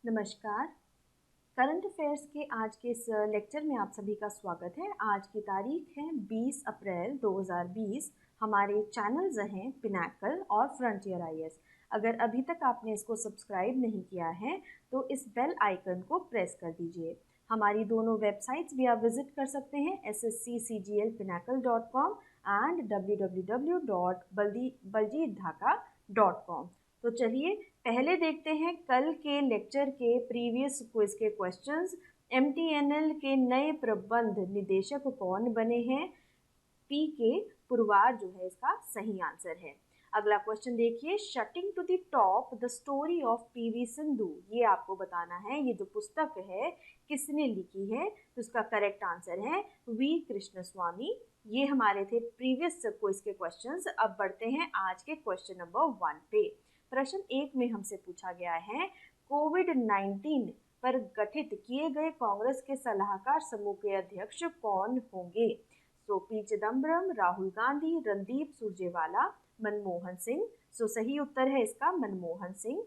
नमस्कार। Current affairs के आज के इस लेक्चर में आप सभी का स्वागत है। आज की तारीख है 20 अप्रैल 2020। हमारे चैनल्स हैं पिनाकल और फ्रंटियर आईएएस। अगर अभी तक आपने इसको सब्सक्राइब नहीं किया है तो इस बेल आइकन को प्रेस कर दीजिए। हमारी दोनों वेबसाइट्स भी आप विजिट कर सकते हैं ssccglpinacle.com एंड www.baljeetdhaka.com। तो चलिए पहले देखते हैं कल के लेक्चर के प्रीवियस क्विज के क्वेश्चंस। एमटीएनएल के नए प्रबंध निदेशक कौन बने हैं? पी के पुरवार जो है इसका सही आंसर है। अगला क्वेश्चन देखिए, shuttling to the top the story of PV Sindhu, ये आपको बताना है ये जो पुस्तक है किसने लिखी है। तो इसका करेक्ट आंसर है वी कृष्णस्वामी। ये हमारे थे प्रीवियस क्विज के क्वेश्चंस। अब बढ़ते हैं आज के क्वेश्चन नंबर 1 पे। प्रश्न 1 में हमसे पूछा गया है कोविड-19 पर गठित किए गए कांग्रेस के सलाहकार समूह के अध्यक्ष कौन होंगे? सो पी चिदम्बरम, राहुल गांधी, रणदीप सुरजेवाला, मनमोहन सिंह। सो सही उत्तर है इसका मनमोहन सिंह।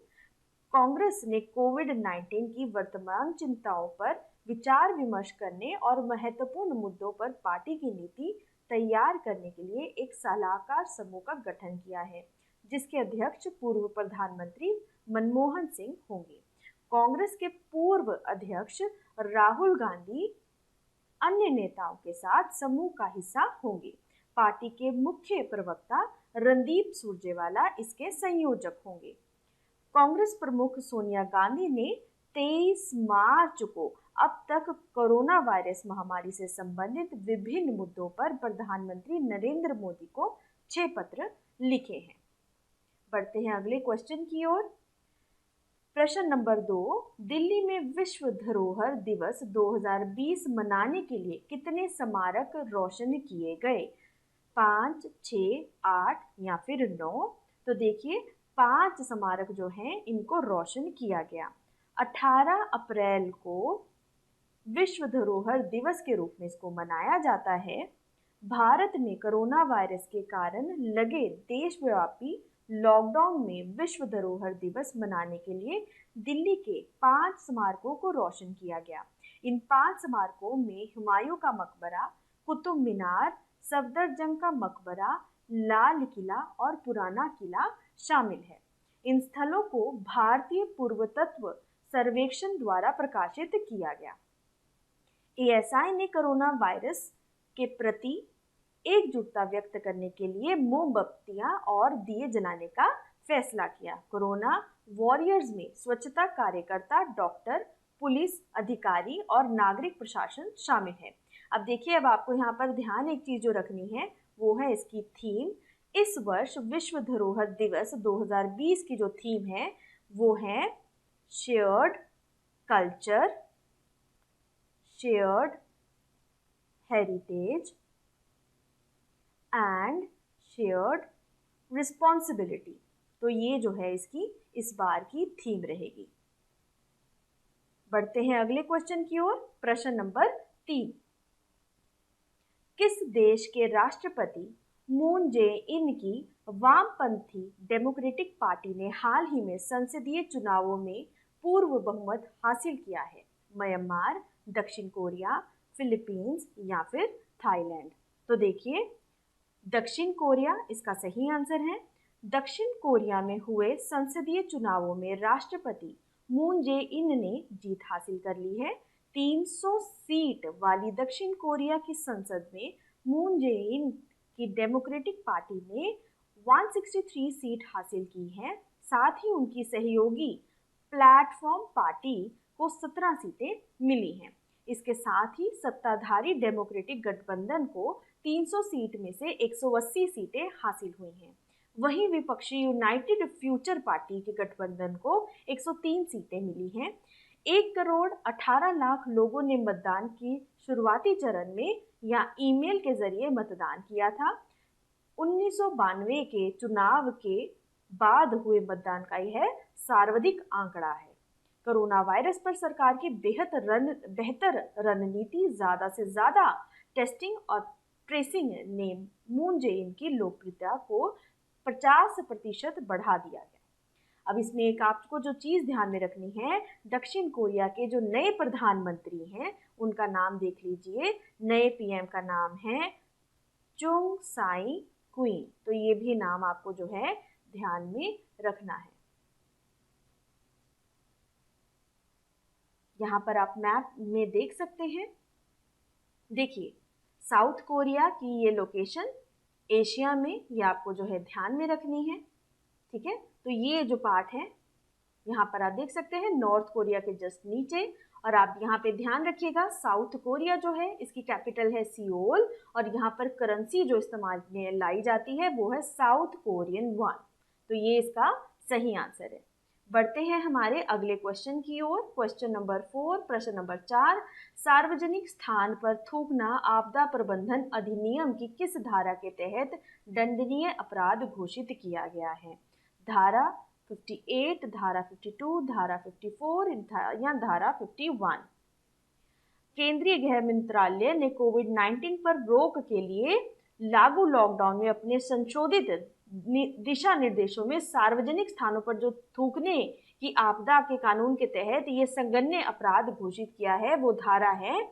कांग्रेस ने कोविड-19 की वर्तमान चिंताओं पर विचार विमर्श करने और महत्वपूर्ण मुद्दों पर पार्टी की नीति तैयार करने के लिए एक सलाहकार समूह का गठन किया है, जिसके अध्यक्ष पूर्व प्रधानमंत्री मनमोहन सिंह होंगे। कांग्रेस के पूर्व अध्यक्ष राहुल गांधी अन्य नेताओं के साथ समूह का हिस्सा होंगे। पार्टी के मुख्य प्रवक्ता रणदीप सुरजेवाला इसके संयोजक होंगे। कांग्रेस प्रमुख सोनिया गांधी ने 23 मार्च को अब तक कोरोना वायरस महामारी से संबंधित विभिन्न मुद्दों पर प्रधानमंत्री नरेंद्र मोदी को 6 पत्र लिखे हैं। बढ़ते हैं अगले क्वेश्चन की ओर। प्रश्न नंबर 2, दिल्ली में विश्व धरोहर दिवस 2020 मनाने के लिए कितने स्मारक रोशन किए गए? 5, 6, 8 या फिर 9? तो देखिए 5 स्मारक जो हैं इनको रोशन किया गया। 18 अप्रैल को विश्व धरोहर दिवस के रूप में इसको मनाया जाता है। भारत ने कोरोना वायरस के कारण लगे देशव्यापी लॉकडाउन में विश्व धरोहर दिवस मनाने के लिए दिल्ली के 5 स्मारकों को रोशन किया गया। इन 5 स्मारकों में हुमायूं का मकबरा, कुतुब मीनार, सफदरजंग का मकबरा, लाल किला और पुराना किला शामिल है। इन स्थलों को भारतीय पुरातत्व सर्वेक्षण द्वारा प्रकाशित किया गया। एएसआई ने कोरोना वायरस के प्रति एकजुटता व्यक्त करने के लिए मोमबत्तियां और दिए जलाने का फैसला किया। कोरोना वॉरियर्स में स्वच्छता कार्यकर्ता, डॉक्टर, पुलिस अधिकारी और नागरिक प्रशासन शामिल है। अब देखिए, अब आपको यहाँ पर ध्यान एक चीज जो रखनी है वो है इसकी थीम। इस वर्ष विश्व धरोहर दिवस 2020 की जो थीम है वो है shared culture, shared heritage and shared responsibility. तो ये जो है इसकी इस बार की थीम रहेगी। बढ़ते हैं अगले क्वेश्चन की ओर। प्रश्न नंबर 3, किस देश के राष्ट्रपति मून जे इन की वामपंथी डेमोक्रेटिक पार्टी ने हाल ही में संसदीय चुनावों में पूर्व बहुमत हासिल किया है? म्यांमार, दक्षिण कोरिया, फिलीपींस या फिर थाईलैंड? तो देखिए दक्षिण कोरिया इसका सही आंसर है। दक्षिण कोरिया में हुए संसदीय चुनावों में राष्ट्रपति मून जे इन ने जीत हासिल कर ली है। 300 सीट वाली दक्षिण कोरिया की संसद में मून जे इन की डेमोक्रेटिक पार्टी ने 163 सीट हासिल की है। साथ ही उनकी सहयोगी प्लेटफॉर्म पार्टी को 17 सीटें मिली हैं। इसके साथ ही सत्ताधारी डेमोक्रेटिक गठबंधन को 300 सीट में से 180 सीटें हासिल हुई हैं। वहीं विपक्षी यूनाइटेड फ्यूचर पार्टी के गठबंधन को 103 सीटें मिली हैं। 1 करोड़ 18 लाख लोगों ने मतदान की शुरुआती चरण में या ईमेल के जरिए मतदान किया था। 1992 के चुनाव के बाद हुए मतदान का यह सर्वाधिक आंकड़ा है। कोरोना वायरस पर सरकार की बेहतर रणनीति, ज्यादा से ज्यादा टेस्टिंग और ट्रेसिंग ने मून जे इन की लोकप्रियता को 50% बढ़ा दिया गया। अब इसमें एक आपको जो चीज़ ध्यान में रखनी है, दक्षिण कोरिया के जो नए प्रधानमंत्री हैं उनका नाम देख लीजिए। नए पीएम का नाम है चुंग साई क्वीन। तो ये भी नाम आपको जो है ध्यान में रखना है। यहाँ पर आप मैप में देख सकते हैं। देखिए साउथ कोरिया की ये लोकेशन एशिया में, ये आपको जो है ध्यान में रखनी है। ठीक है, तो ये जो पार्ट है यहाँ पर आप देख सकते हैं नॉर्थ कोरिया के जस्ट नीचे। और आप यहाँ पे ध्यान रखिएगा साउथ कोरिया जो है इसकी कैपिटल है सियोल, और यहाँ पर करेंसी जो इस्तेमाल में लाई जाती है वो है साउथ कोरियन वॉन। तो ये इसका सही आंसर है। बढ़ते हैं हमारे अगले क्वेश्चन की ओर। क्वेश्चन नंबर 4, प्रश्न नंबर 4, सार्वजनिक स्थान पर थूकना आपदा प्रबंधन अधिनियम की किस धारा के तहत दंडनीय अपराध घोषित किया गया है? धारा 58, धारा 52, धारा 54 या धारा 51? केंद्रीय गृह मंत्रालय ने कोविड-19 पर रोक के लिए लागू लॉकडाउन में अपने संशोधित दिशा निर्देशों में सार्वजनिक स्थानों पर जो थूकने की आपदा के कानून के तहत ये संगन्य अपराध घोषित किया है, वो धारा है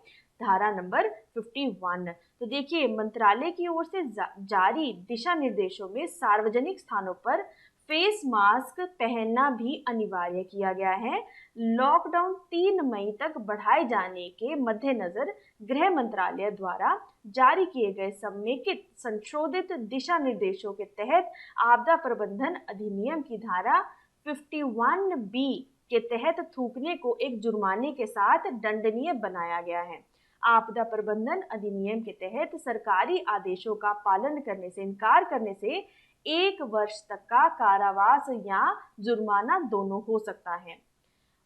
धारा नंबर 51। तो देखिए मंत्रालय की ओर से जारी दिशा निर्देशों में सार्वजनिक स्थानों पर फेस मास्क पहनना भी अनिवार्य किया गया है। लॉकडाउन 3 मई तक बढ़ाए जाने के मद्देनजर गृह मंत्रालय द्वारा जारी किए गए समेकित संशोधित दिशा निर्देशों के तहत आपदा प्रबंधन अधिनियम की धारा 51B के तहत थूकने को एक जुर्माने के साथ दंडनीय बनाया गया है। आपदा प्रबंधन अधिनियम के तहत सरकारी आदेशों का पालन करने से इनकार करने से 1 वर्ष तक का कारावास या जुर्माना दोनों हो सकता है।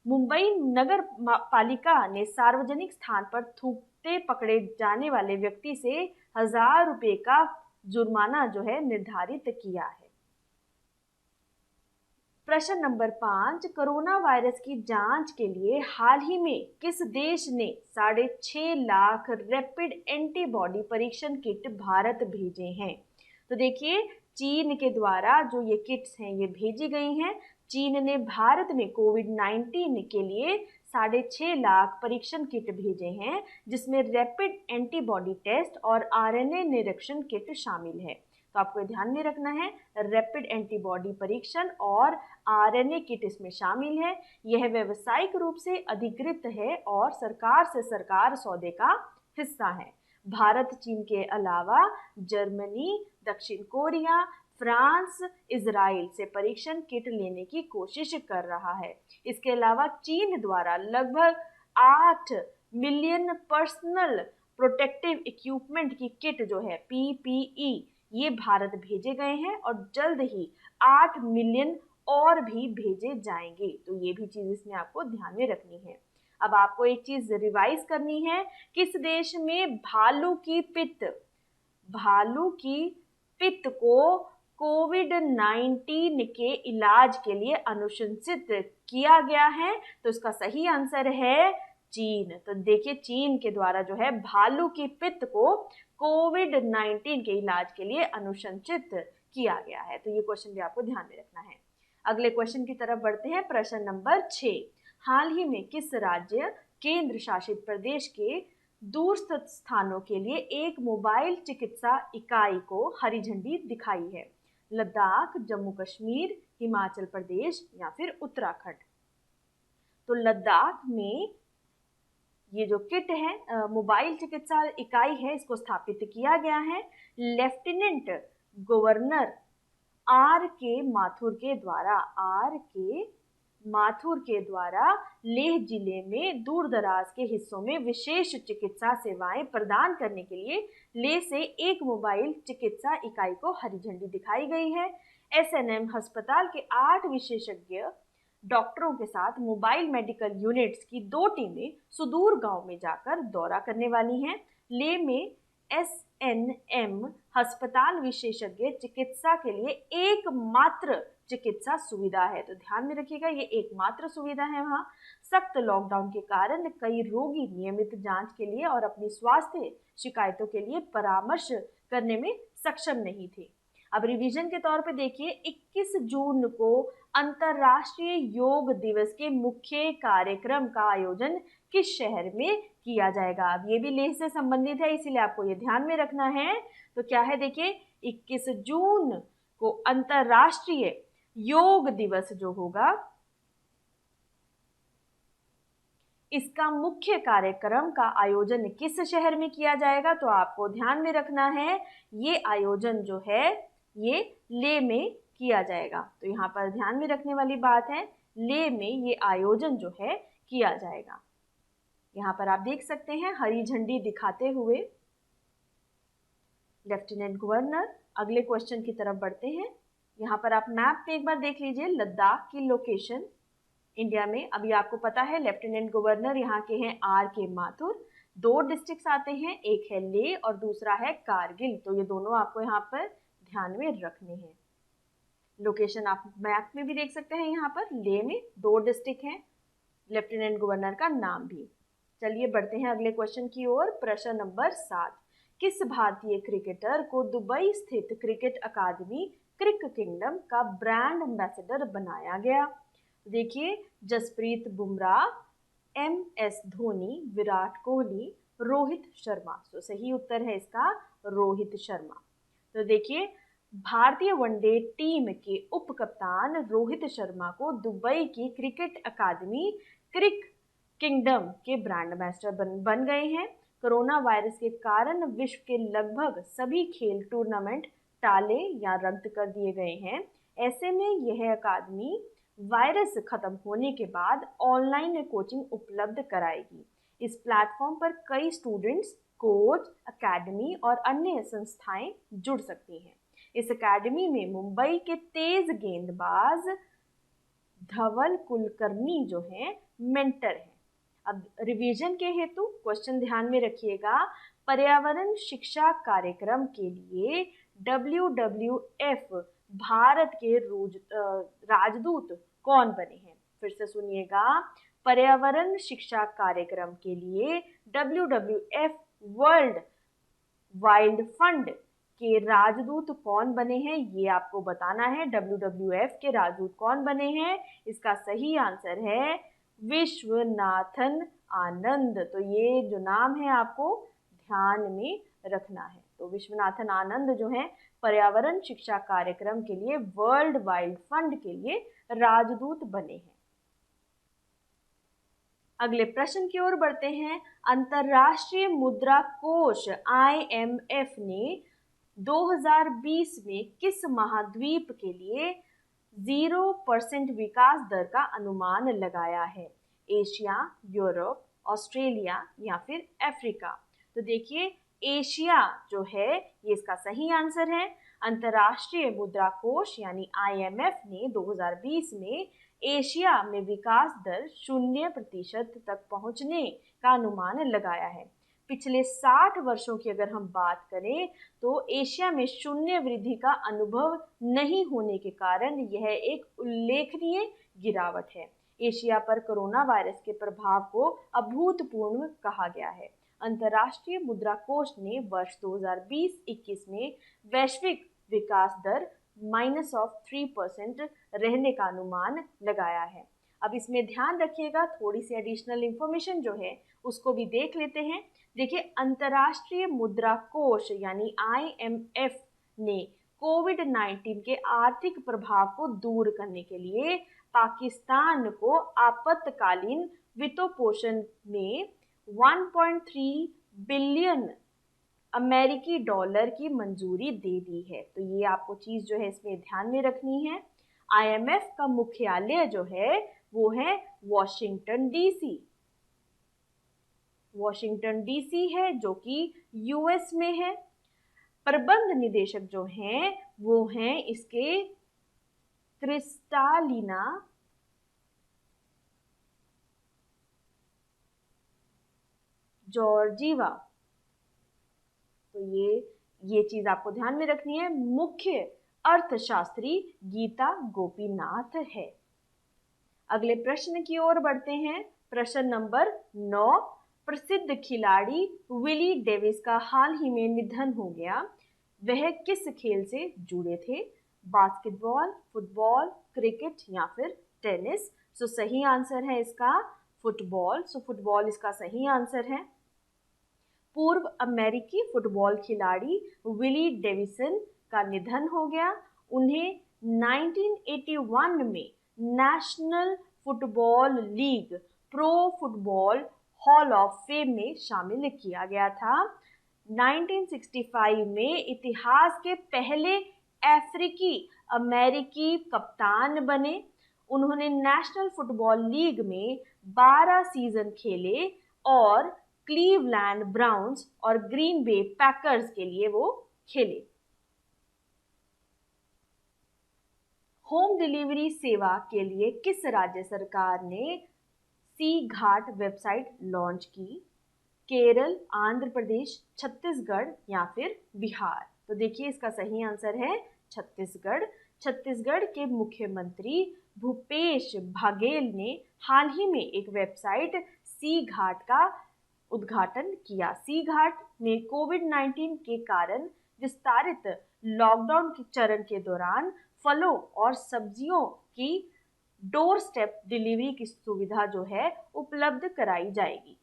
मुंबई नगर पालिका ने सार्वजनिक स्थान पर थूकते पकड़े जाने वाले व्यक्ति से 1000 रुपए का जुर्माना जो है निर्धारित किया है। प्रश्न नंबर 5, कोरोना वायरस की जांच के लिए हाल ही में किस देश ने 6.5 लाख रैपिड एंटीबॉडी परीक्षण किट भारत भेजे हैं? तो देखिए चीन के द्वारा जो ये किट्स हैं ये भेजी गई हैं। चीन ने भारत में कोविड-19 के लिए 6.5 लाख परीक्षण किट भेजे हैं, जिसमें रैपिड एंटीबॉडी टेस्ट और आरएनए निरीक्षण किट शामिल है। तो आपको ध्यान में रखना है रैपिड एंटीबॉडी परीक्षण और आरएनए किट इसमें शामिल है। यह व्यावसायिक रूप से अधिकृत है और सरकार से सरकार सौदे का हिस्सा है। भारत चीन के अलावा जर्मनी, दक्षिण कोरिया, फ्रांस, इजराइल से परीक्षण किट लेने की कोशिश कर रहा है। इसके अलावा चीन द्वारा लगभग 8 मिलियन पर्सनल प्रोटेक्टिव इक्विपमेंट की किट जो है PPE ये भारत भेजे गए हैं और जल्द ही 8 मिलियन और भी भेजे जाएंगे। तो ये भी चीज इसमें आपको ध्यान में रखनी है। अब आपको एक चीज रिवाइज करनी है, किस देश में भालू की पित्त को कोविड-19 के इलाज के लिए अनुशंसित किया गया है? तो इसका सही आंसर है चीन। तो देखिए चीन के द्वारा जो है भालू की पित्त को कोविड-19 के इलाज के लिए अनुशंसित किया गया है। तो ये क्वेश्चन भी आपको ध्यान में रखना है। अगले क्वेश्चन की तरफ बढ़ते हैं। प्रश्न नंबर 6, हाल ही में किस राज्य केंद्र शासित प्रदेश के दूरस्थ स्थानों के लिए एक मोबाइल चिकित्सा इकाई को हरी झंडी दिखाई है? लद्दाख, जम्मू कश्मीर, हिमाचल प्रदेश या फिर उत्तराखंड? तो लद्दाख में ये जो किट है मोबाइल चिकित्सा इकाई है, इसको स्थापित किया गया है लेफ्टिनेंट गवर्नर R.K. माथुर के द्वारा लेह जिले में दूर दराज के हिस्सों में विशेष चिकित्सा सेवाएं प्रदान करने के लिए लेह से एक मोबाइल चिकित्सा इकाई को हरी झंडी दिखाई गई है। SNM अस्पताल के 8 विशेषज्ञ डॉक्टरों के साथ मोबाइल मेडिकल यूनिट्स की 2 टीमें सुदूर गांव में जाकर दौरा करने वाली हैं। लेह में SNM अस्पताल विशेषज्ञ चिकित्सा के लिए एकमात्र चिकित्सा सुविधा है। तो ध्यान में रखिएगा ये एकमात्र सुविधा है वहाँ। सख्त लॉकडाउन के कारण कई रोगी नियमित जांच के लिए और अपनी स्वास्थ्य शिकायतों के लिए परामर्श करने में सक्षम नहीं थे। अब रिवीजन के तौर पे देखिए, 21 जून को अंतर्राष्ट्रीय योग दिवस के मुख्य कार्यक्रम का आयोजन किस शहर में किया जाएगा। अब ये भी लेह से संबंधित है, इसीलिए आपको ये ध्यान में रखना है। तो क्या है, देखिए 21 जून को अंतर्राष्ट्रीय योग दिवस जो होगा, इसका मुख्य कार्यक्रम का आयोजन किस शहर में किया जाएगा। तो आपको ध्यान में रखना है, ये आयोजन जो है ये लेह में किया जाएगा। तो यहाँ पर ध्यान में रखने वाली बात है, लेह में ये आयोजन जो है किया जाएगा। यहाँ पर आप देख सकते हैं हरी झंडी दिखाते हुए लेफ्टिनेंट गवर्नर। अगले क्वेश्चन की तरफ बढ़ते हैं। यहाँ पर आप मैप पे एक बार देख लीजिए लद्दाख की लोकेशन इंडिया में। अभी आपको पता है लेफ्टिनेंट गवर्नर यहाँ के हैं आर के माथुर। 2 डिस्ट्रिक्ट्स आते हैं, एक है लेह और दूसरा है कारगिल। तो ये दोनों आपको यहाँ पर ध्यान में रखने हैं। लोकेशन आप मैप में भी देख सकते हैं, यहाँ पर लेह में 2 डिस्ट्रिक्ट हैं, लेफ्टिनेंट गवर्नर का नाम भी। चलिए बढ़ते हैं अगले क्वेश्चन की ओर। प्रश्न नंबर 7, किस भारतीय क्रिकेटर को दुबई स्थित क्रिकेट अकादमी क्रिक किंगडम का ब्रांड एम्बेसडर बनाया गया। देखिए, जसप्रीत बुमराह, MS धोनी, विराट कोहली, रोहित शर्मा। तो सही उत्तर है इसका रोहित शर्मा। तो देखिए, भारतीय वनडे टीम के उप कप्तान रोहित शर्मा को दुबई की क्रिकेट अकादमी क्रिक किंगडम के ब्रांड एम्बेसडर बन गए हैं। कोरोना वायरस के कारण विश्व के लगभग सभी खेल टूर्नामेंट टाले या रद्द कर दिए गए हैं। ऐसे में यह अकादमी वायरस खत्म होने के बाद ऑनलाइन कोचिंग उपलब्ध कराएगी। इस प्लेटफॉर्म पर कई स्टूडेंट्स, कोच, अकेडमी और अन्य संस्थाएं जुड़ सकती हैं। इस अकेडमी में मुंबई के तेज गेंदबाज धवल कुलकर्णी जो हैं मेंटर हैं। अब रिवीजन के हेतु क्वेश्चन ध्यान में रखिएगा। पर्यावरण शिक्षा कार्यक्रम के लिए WWF भारत के राजदूत कौन बने हैं। फिर से सुनिएगा, पर्यावरण शिक्षा कार्यक्रम के लिए WWF वर्ल्ड वाइल्ड फंड के राजदूत कौन बने हैं, ये आपको बताना है। WWF के राजदूत कौन बने हैं, इसका सही आंसर है विश्वनाथन आनंद। तो ये जो नाम है आपको ध्यान में रखना है। तो विश्वनाथन आनंद जो है पर्यावरण शिक्षा कार्यक्रम के लिए वर्ल्ड वाइल्ड फंड के लिए राजदूत बने हैं। अगले प्रश्न की ओर बढ़ते हैं। अंतर्राष्ट्रीय मुद्रा कोष IMF ने 2020 में किस महाद्वीप के लिए 0% विकास दर का अनुमान लगाया है। एशिया, यूरोप, ऑस्ट्रेलिया या फिर अफ्रीका। तो देखिए, एशिया जो है ये इसका सही आंसर है। अंतर्राष्ट्रीय मुद्रा कोष यानी IMF ने 2020 में एशिया में विकास दर 0% तक पहुंचने का अनुमान लगाया है। पिछले 60 वर्षों की अगर हम बात करें तो एशिया में शून्य वृद्धि का अनुभव नहीं होने के कारण यह एक उल्लेखनीय गिरावट है। एशिया पर कोरोना वायरस के प्रभाव को अभूतपूर्व कहा गया है। अंतर्राष्ट्रीय मुद्रा कोष ने वर्ष 2020-21 में वैश्विक विकास दर -3% रहने का अनुमान लगाया है। अब इसमें ध्यान रखिएगा, थोड़ी सी एडिशनल इंफॉर्मेशन जो है उसको भी देख लेते हैं। देखिए, अंतर्राष्ट्रीय मुद्रा कोष यानी IMF ने कोविड-19 के आर्थिक प्रभाव को दूर करने के लिए पाकिस्तान को आपातकालीन वित्तपोषण में 1.3 बिलियन अमेरिकी डॉलर की मंजूरी दे दी है। तो ये आपको चीज जो है इसमें ध्यान में रखनी है। IMF का मुख्यालय जो है वो है वॉशिंगटन DC। वॉशिंगटन DC है जो कि US में है। प्रबंध निदेशक जो हैं वो हैं इसके क्रिस्टालिना जॉर्जीवा। तो ये चीज आपको ध्यान में रखनी है। मुख्य अर्थशास्त्री गीता गोपीनाथ है। अगले प्रश्न की ओर बढ़ते हैं। प्रश्न नंबर 9, प्रसिद्ध खिलाड़ी विली डेविस का हाल ही में निधन हो गया। वह किस खेल से जुड़े थे? बास्केटबॉल, फुटबॉल, क्रिकेट या फिर टेनिस? सो सही आंसर है इसका फुटबॉल। सो फुटबॉल इसका सही आंसर है। पूर्व अमेरिकी फुटबॉल खिलाड़ी विली डेविसन का निधन हो गया। उन्हें 1981 में national football league pro football hall of fame में शामिल किया गया था। 1965 में इतिहास के पहले अफ्रीकी अमेरिकी कप्तान बने। उन्होंने नेशनल फुटबॉल लीग में 12 सीजन खेले और क्लीवलैंड ब्राउन्स और ग्रीन बे पैकर्स के लिए वो खेले। होम डिलीवरी सेवा के लिए किस राज्य सरकार ने सी घाट वेबसाइट लॉन्च की? केरल, आंध्र प्रदेश, छत्तीसगढ़ या फिर बिहार? तो देखिए इसका सही आंसर है छत्तीसगढ़। छत्तीसगढ़ के मुख्यमंत्री भूपेश बघेल ने हाल ही में एक वेबसाइट सी घाट का उद्घाटन किया। सी घाट में कोविड-19 के कारण विस्तारित लॉकडाउन के चरण के दौरान फलों और सब्जियों की डोर स्टेप डिलीवरी की सुविधा जो है उपलब्ध कराई जाएगी।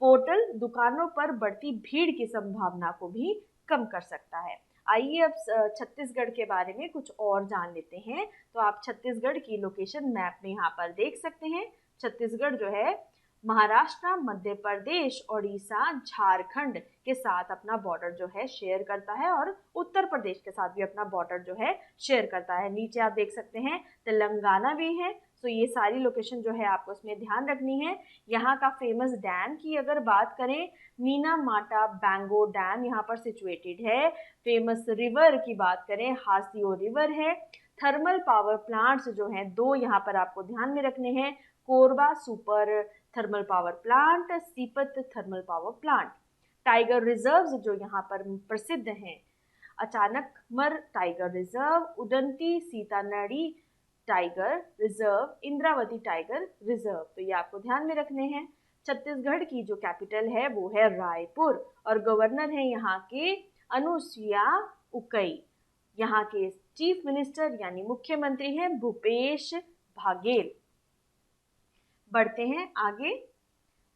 पोर्टल दुकानों पर बढ़ती भीड़ की संभावना को भी कम कर सकता है। आइए अब छत्तीसगढ़ के बारे में कुछ और जान लेते हैं। तो आप छत्तीसगढ़ की लोकेशन मैप में यहाँ पर देख सकते हैं। छत्तीसगढ़ जो है महाराष्ट्र, मध्य प्रदेश, ओडिशा, झारखंड के साथ अपना बॉर्डर जो है शेयर करता है और उत्तर प्रदेश के साथ भी अपना बॉर्डर जो है शेयर करता है। नीचे आप देख सकते हैं तेलंगाना भी है। तो ये सारी लोकेशन जो है आपको इसमें ध्यान रखनी है। यहाँ का फेमस डैम की अगर बात करें, मीना माटा बैंगो डैम यहाँ पर सिचुएटेड है। फेमस रिवर की बात करें, हासियो रिवर है। थर्मल पावर प्लांट्स जो हैं 2 यहाँ पर आपको ध्यान में रखने हैं, Korba super thermal power plant, Sipat thermal power plant. Tiger reserves जो यहाँ पर प्रसिद्ध हैं, Achanakmar tiger reserve, Udanti Sitanadi tiger reserve, Indravati tiger reserve. तो ये आपको ध्यान में रखने हैं। छत्तीसगढ़ की जो कैपिटल है वो है रायपुर और गवर्नर है यहाँ के अनुसुईया उइके। यहाँ के चीफ मिनिस्टर यानी मुख्यमंत्री हैं भूपेश बघेल। बढ़ते हैं आगे।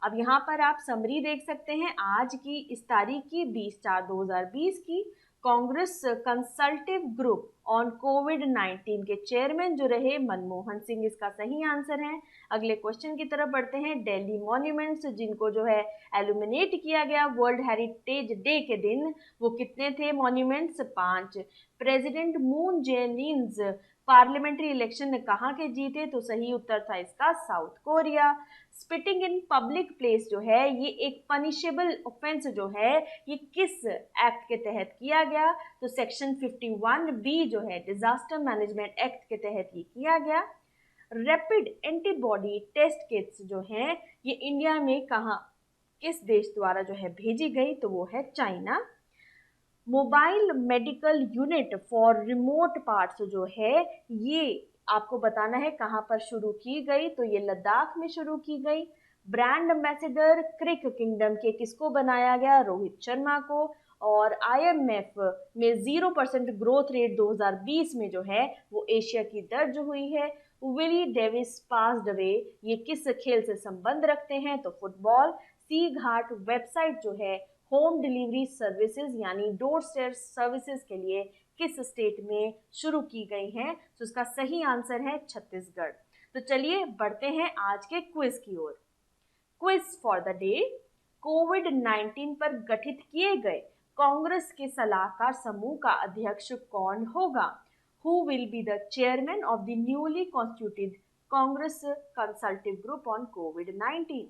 अब यहाँ पर आप समरी देख सकते हैं आज की इस तारीख की 20/4/2020 की। कांग्रेस कंसल्टिव ग्रुप ऑन कोविड-19 के चेयरमैन जो रहे मनमोहन सिंह, इसका सही आंसर है। अगले क्वेश्चन की तरफ बढ़ते हैं। दिल्ली मॉन्यूमेंट्स जिनको जो है एल्यूमिनेट किया गया वर्ल्ड हेरिटेज डे के दिन, वो कितने थे monuments? 5। President moon Jae-in parliamentary election कहाँ के जीते? तो सही उत्तर था इसका south Korea. Spitting in public place जो है ये एक पनिशेबल ऑफेंस जो है ये किस एक्ट के तहत किया गया? तो सेक्शन 51B जो है डिजास्टर मैनेजमेंट एक्ट के तहत ये किया गया। रैपिड एंटीबॉडी टेस्ट किट्स जो हैं ये इंडिया में कहाँ किस देश द्वारा जो है भेजी गई? तो वो है China. Mobile medical unit for remote parts जो है ये आपको बताना है कहाँ पर शुरू की गई? तो ये लद्दाख में शुरू की गई। ब्रांड एम्बेसडर क्रिक किंगडम के किसको बनाया गया? रोहित शर्मा को। और IMF में 0% ग्रोथ रेट 2020 में जो है वो एशिया की दर्ज हुई है। विली डेविस पास्ड अवे, ये किस खेल से संबंध रखते हैं? तो फुटबॉल। सी घाट वेबसाइट जो है होम डिलीवरी सर्विसेज यानी डोर स्टेप सर्विसेज के लिए किस स्टेट में शुरू की गई हैं? तो इसका सही आंसर है छत्तीसगढ़। तो चलिए बढ़ते हैं आज के क्विज की ओर। Quiz for the day. कोविड-19 पर गठित किए गए कांग्रेस के सलाहकार समूह का अध्यक्ष कौन होगा? Who will be the chairman of the newly constituted Congress Consultative Group on COVID-19?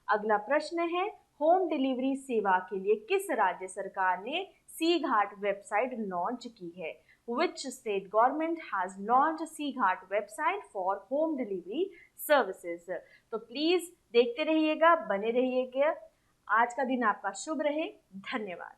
अगला प्रश्न है, होम डिलीवरी सेवा के लिए किस राज्य सरकार ने सी घाट वेबसाइट लॉन्च की है? Which state government has launched सी घाट website for home delivery services? तो प्लीज देखते रहिएगा, बने रहिएगा। आज का दिन आपका शुभ रहे। धन्यवाद।